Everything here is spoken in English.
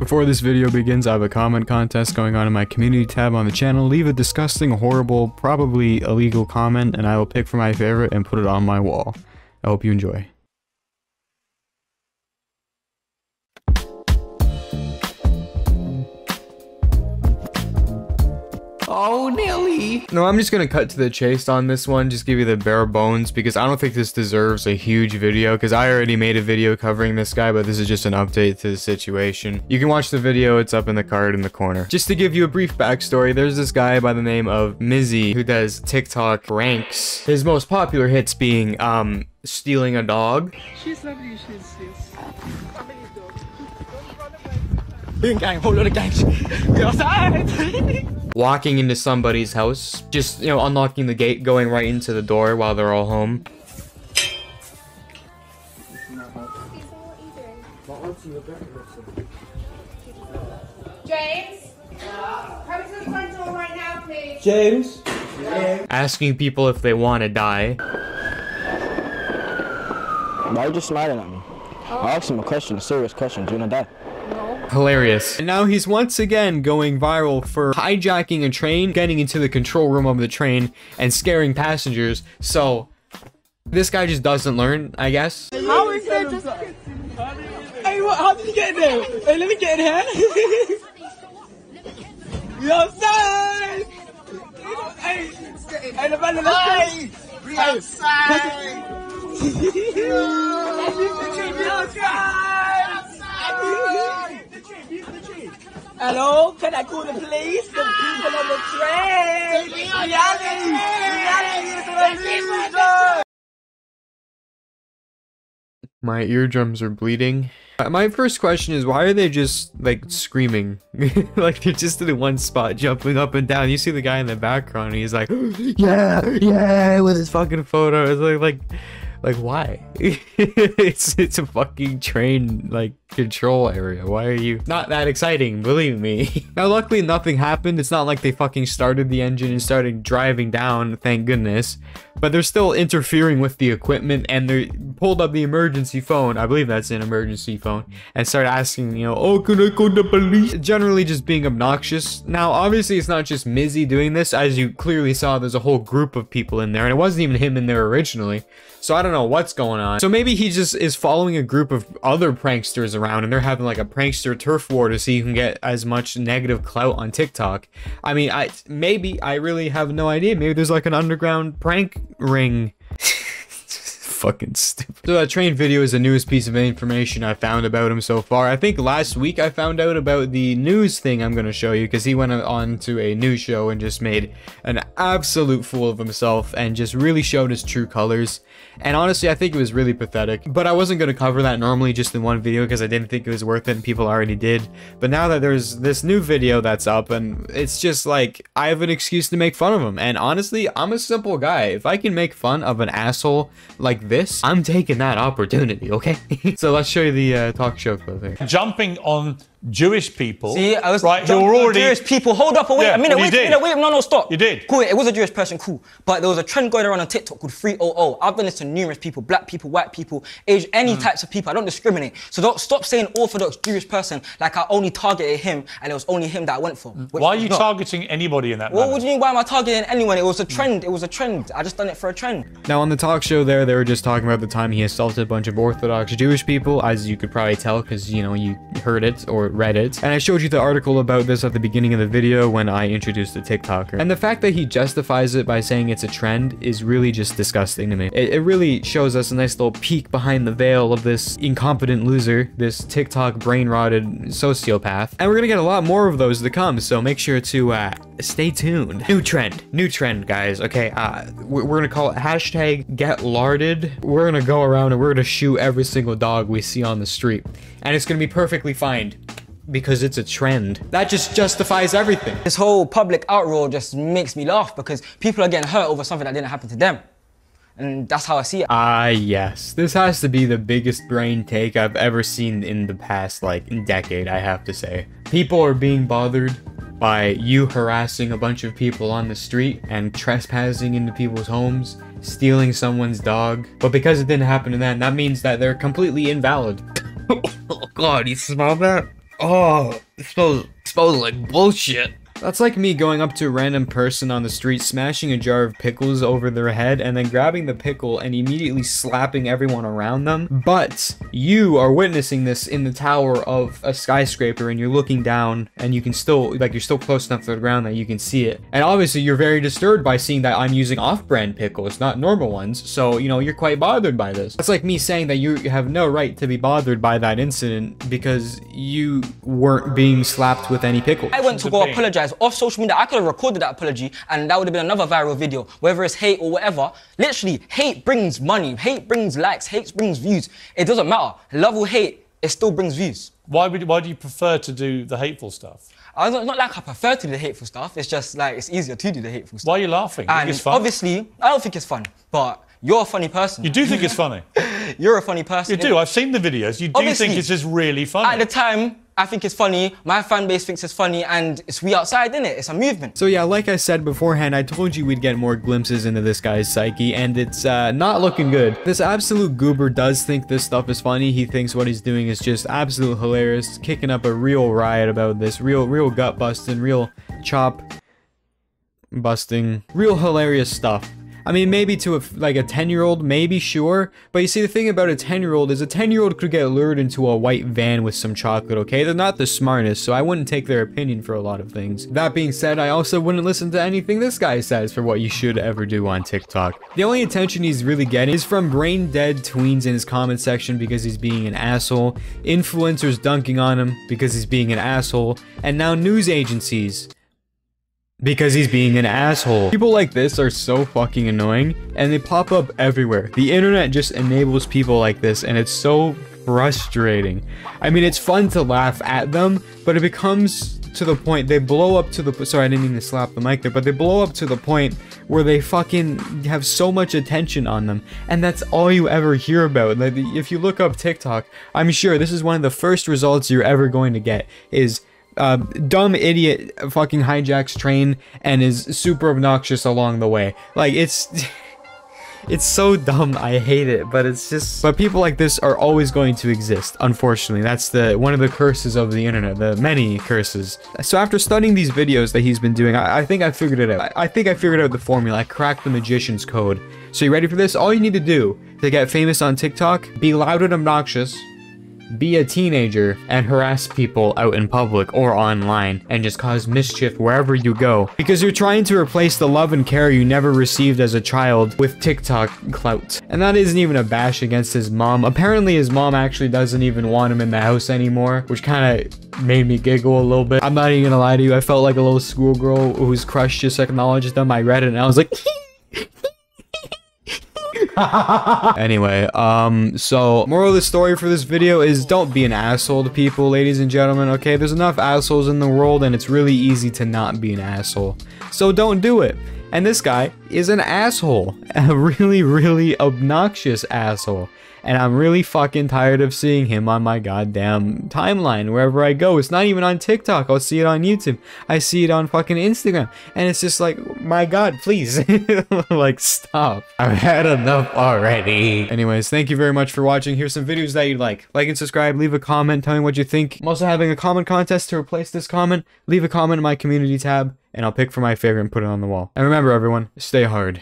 Before this video begins, I have a comment contest going on in my community tab on the channel. Leave a disgusting, horrible, probably illegal comment, and I will pick for my favorite and put it on my wall. I hope you enjoy. Oh, Nelly! No, I'm just gonna cut to the chase on this one, just give you the bare bones, because I don't think this deserves a huge video, because I already made a video covering this guy, but this is just an update to the situation. You can watch the video, it's up in the card in the corner. Just to give you a brief backstory, there's this guy by the name of Mizzy, who does TikTok pranks. His most popular hits being, stealing a dog. She's lovely, she's Walking into somebody's house, just, you know, unlocking the gate, going right into the door while they're all home. James, come to the front door right now, please. James? Asking people if they want to die. Why are you just smiling at me? I asked him a question, a serious question. Do you want to die? Hilarious. And now he's once again going viral for hijacking a train, getting into the control room of the train, and scaring passengers. So, this guy just doesn't learn, I guess. How is that just... Hey, what? How did you get in there? Hey, let me get in here. You outside! Hey, hey, the man, let's go! We outside! Hello, can I call the police? The people on the train! My eardrums are bleeding. My first question is, why are they just, like, screaming? Like, they're just in one spot, jumping up and down. You see the guy in the background, and he's like, yeah, yeah, with his fucking photo. It's like, why? it's a fucking train, like, control area. Why are you not that exciting? Believe me. Now, luckily, nothing happened. It's not like they fucking started the engine and started driving down, thank goodness. But they're still interfering with the equipment, and they pulled up the emergency phone. I believe that's an emergency phone, and started asking, you know, oh, can I call the police? Generally just being obnoxious. Now, obviously, it's not just Mizzy doing this. As you clearly saw, there's a whole group of people in there, and it wasn't even him in there originally. So I don't know what's going on. So maybe he just is following a group of other pranksters around, and they're having like a prankster turf war to see who can get as much negative clout on TikTok. I mean, I really have no idea. Maybe there's like an underground prank ring. Fucking stupid. So that train video is the newest piece of information I found about him so far. I think last week I found out about the news thing I'm going to show you, because he went on to a news show and just made an absolute fool of himself and just really showed his true colors. And honestly, I think it was really pathetic, but I wasn't going to cover that normally just in one video because I didn't think it was worth it, and people already did. But now that there's this new video that's up, and it's just like, I have an excuse to make fun of him. And honestly, I'm a simple guy. If I can make fun of an asshole like this, I'm taking that opportunity, okay? So let's show you the talk show clip here. Jumping on Jewish people. See, I was right, who were already Jewish people. Hold up, wait a minute, wait, no, stop. You did. Cool, it was a Jewish person, cool. But there was a trend going around on TikTok called 300. I've done this to numerous people, black people, white people, Asian, any types of people. I don't discriminate. So don't stop saying Orthodox Jewish person like I only targeted him and it was only him that I went for. Why are you targeting anybody in that Well, manner? what do you mean, why am I targeting anyone? It was a trend, it was a trend. I just done it for a trend. Now on the talk show there, they were just talking about the time he assaulted a bunch of Orthodox Jewish people, as you could probably tell because, you know, you heard it or read it. And I showed you the article about this at the beginning of the video when I introduced the TikToker. And the fact that he justifies it by saying it's a trend is really just disgusting to me. It really shows us a nice little peek behind the veil of this incompetent loser, this TikTok brain-rotted sociopath. And we're gonna get a lot more of those to come, so make sure to stay tuned. New trend, guys. Okay, we're gonna call it #GetLarded. We're gonna go around and we're gonna shoot every single dog we see on the street. And it's gonna be perfectly fine, because it's a trend. That just justifies everything. This whole public outroar just makes me laugh because people are getting hurt over something that didn't happen to them. And that's how I see it. Yes. This has to be the biggest brain take I've ever seen in the past, like, decade, I have to say. People are being bothered by you harassing a bunch of people on the street and trespassing into people's homes, stealing someone's dog. But because it didn't happen to them, that means that they're completely invalid. Oh God, you smell that? Oh, it smells like bullshit. That's like me going up to a random person on the street, smashing a jar of pickles over their head, and then grabbing the pickle and immediately slapping everyone around them. But you are witnessing this in the tower of a skyscraper, and you're looking down, and you can still, like, you're still close enough to the ground that you can see it. And obviously, you're very disturbed by seeing that I'm using off-brand pickles, not normal ones. So, you know, you're quite bothered by this. That's like me saying that you have no right to be bothered by that incident because you weren't being slapped with any pickles. I went to go apologize off social media. I could have recorded that apology and that would have been another viral video, whether it's hate or whatever. Literally, hate brings money, hate brings likes, hate brings views. It doesn't matter. Love or hate, it still brings views. Why do you prefer to do the hateful stuff? It's not like I prefer to do the hateful stuff, it's just like it's easier to do the hateful stuff. Why are you laughing? You think it's fun? Obviously, I don't think it's fun, but you're a funny person. You do think it's funny? You're a funny person. You do, I've seen the videos. You do Obviously, think it's just really funny. At the time, I think it's funny, my fan base thinks it's funny, and it's we outside, innit? It's a movement. So yeah, like I said beforehand, I told you we'd get more glimpses into this guy's psyche, and it's not looking good. This absolute goober does think this stuff is funny. He thinks what he's doing is just absolutely hilarious, kicking up a real riot about this, real gut busting, real chop busting, real hilarious stuff. I mean, maybe to like a 10-year-old, maybe, sure. But you see, the thing about a 10-year-old is a 10-year-old could get lured into a white van with some chocolate, okay? They're not the smartest, so I wouldn't take their opinion for a lot of things. That being said, I also wouldn't listen to anything this guy says for what you should ever do on TikTok. The only attention he's really getting is from brain-dead tweens in his comment section because he's being an asshole, influencers dunking on him because he's being an asshole, and now news agencies because he's being an asshole. People like this are so fucking annoying, and they pop up everywhere. The internet just enables people like this, and it's so frustrating. I mean, it's fun to laugh at them, but it becomes to the point, they blow up to the, sorry, I didn't mean to slap the mic there, but they blow up to the point where they fucking have so much attention on them, and that's all you ever hear about. Like, if you look up TikTok, I'm sure this is one of the first results you're ever going to get, is dumb idiot fucking hijacks train and is super obnoxious along the way. Like, it's so dumb, I hate it, but it's just, but people like this are always going to exist, unfortunately. That's one of the curses of the internet, the many curses. So after studying these videos that he's been doing, I think I figured it out. I think I figured out the formula. I cracked the magician's code. So you ready for this? All you need to do to get famous on TikTok, be loud and obnoxious, be a teenager, and harass people out in public or online, and just cause mischief wherever you go. Because you're trying to replace the love and care you never received as a child with TikTok clout. And that isn't even a bash against his mom. Apparently his mom actually doesn't even want him in the house anymore, which kind of made me giggle a little bit. I'm not even gonna lie to you, I felt like a little schoolgirl whose crush just acknowledged them. I read it and I was like, anyway, so moral of the story for this video is don't be an asshole to people, ladies and gentlemen, okay? There's enough assholes in the world and it's really easy to not be an asshole. So don't do it. And this guy is an asshole. A really obnoxious asshole. And I'm really fucking tired of seeing him on my goddamn timeline wherever I go. It's not even on TikTok. I'll see it on YouTube. I see it on fucking Instagram. And it's just like, my god, please. Like, stop. I've had enough already. Anyways, thank you very much for watching. Here's some videos that you'd like. Like and subscribe. Leave a comment. Tell me what you think. I'm also having a comment contest to replace this comment. Leave a comment in my community tab, and I'll pick for my favorite and put it on the wall. And remember, everyone, stay hard.